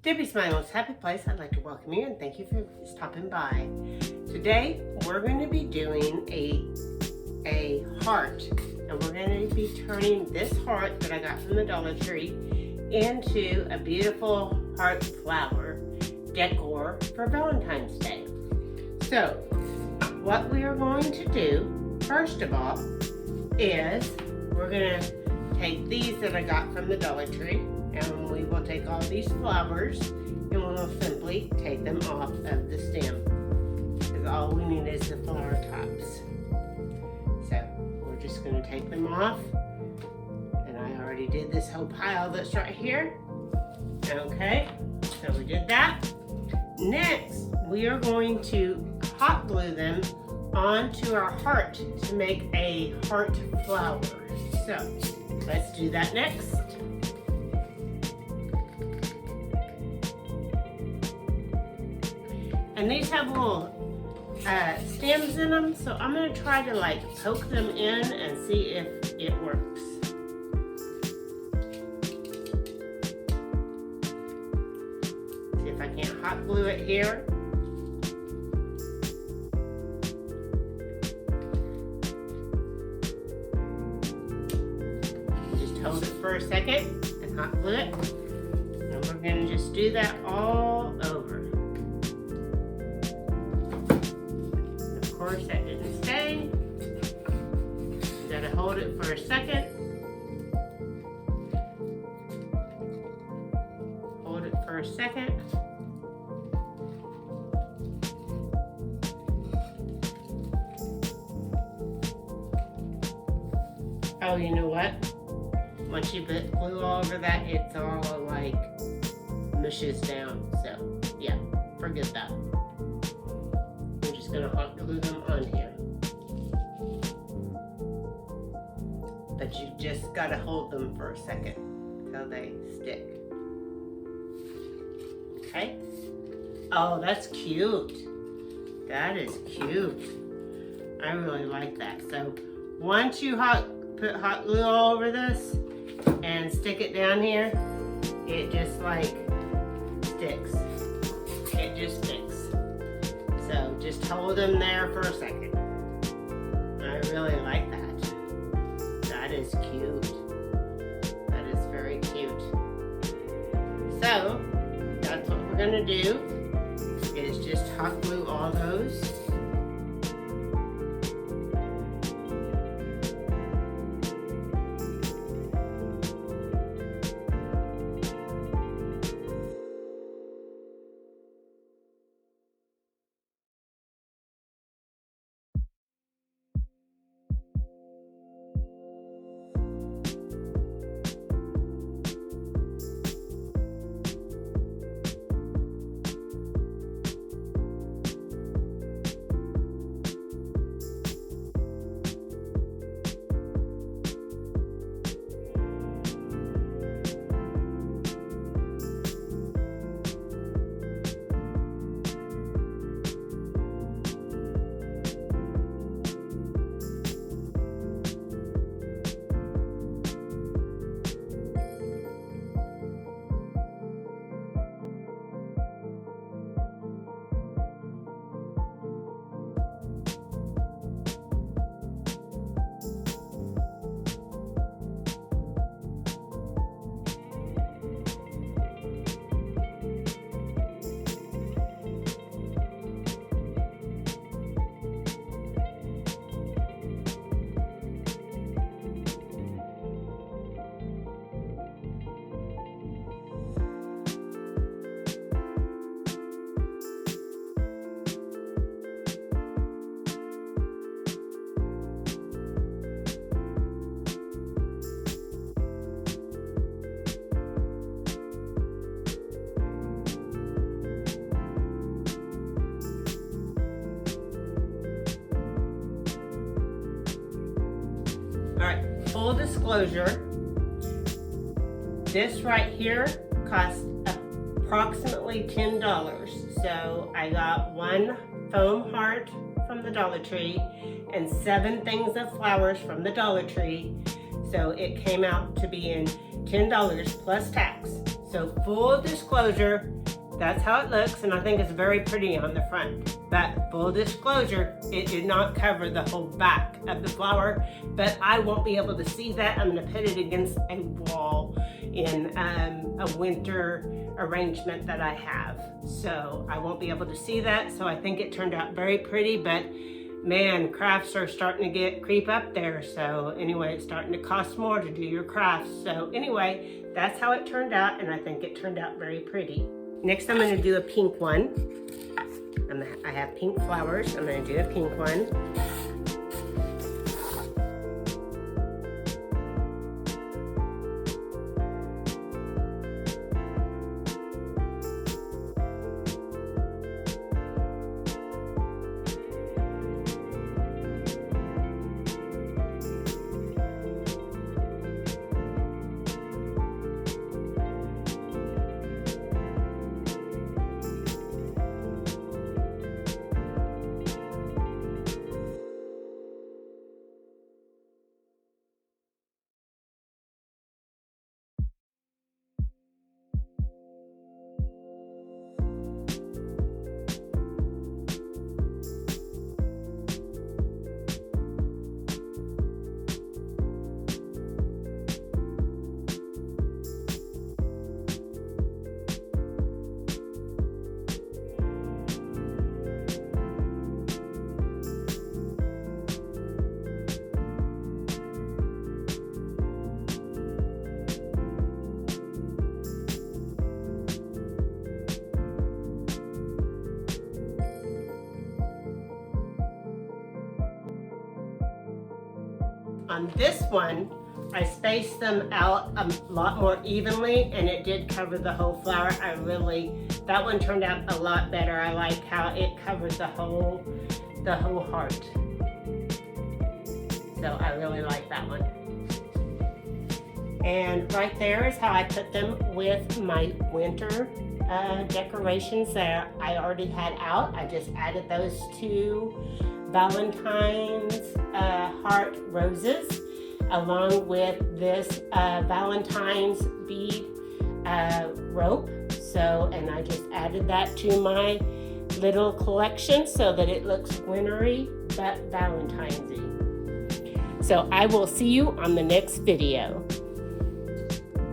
Debbie Smiles Happy Place, I'd like to welcome you and thank you for stopping by. Today we're going to be doing a heart, and we're going to be turning this heart that I got from the Dollar Tree into a beautiful heart flower decor for Valentine's Day. So what we are going to do first of all is we're going to take these that I got from the Dollar Tree, and we will take all these flowers and we will simply take them off of the stem, because all we need is the flower tops. So we're just going to take them off, and I already did this whole pile that's right here. Okay, so we did that. Next we are going to hot glue them onto our heart to make a heart flower. So let's do that next. And these have little stems in them, so I'm going to try to poke them in and see if it works. See if I can't hot glue it here. Just hold it for a second and hot glue it. And we're going to just do that all over. Of course, that didn't stay. You gotta hold it for a second. Hold it for a second. Oh, you know what? Once you put glue all over that, it's all mushes down. So, yeah, forget that. I'm just gonna hot glue them on here. But you just gotta hold them for a second till they stick. Okay? Oh, that's cute. That is cute. I really like that. So once you put hot glue all over this and stick it down here, it just sticks. It just sticks. So just hold them there for a second. I really like that. That is cute. That is very cute. So that's what we're gonna do, is just hot glue all those. Alright, full disclosure, this right here cost approximately $10. So I got one foam heart from the Dollar Tree and 7 things of flowers from the Dollar Tree. So it came out to being $10 plus tax. So full disclosure, that's how it looks, and I think it's very pretty on the front. But full disclosure, it did not cover the whole back of the flower, but I won't be able to see that. I'm gonna put it against a wall in a winter arrangement that I have. So I won't be able to see that, so I think it turned out very pretty, but man, crafts are starting to creep up there. So anyway, it's starting to cost more to do your crafts. So anyway, that's how it turned out, and I think it turned out very pretty. Next, I'm going to do a pink one. I have pink flowers. I'm going to do a pink one. On this one, I spaced them out a lot more evenly, and it did cover the whole flower. That one turned out a lot better. I like how it covered the whole heart. So I really like that one. And right there is how I put them with my winter decorations that I already had out. I just added those two Valentine's heart roses along with this Valentine's bead rope. So, and I just added that to my little collection so that it looks wintry but Valentine's-y. So I will see you on the next video.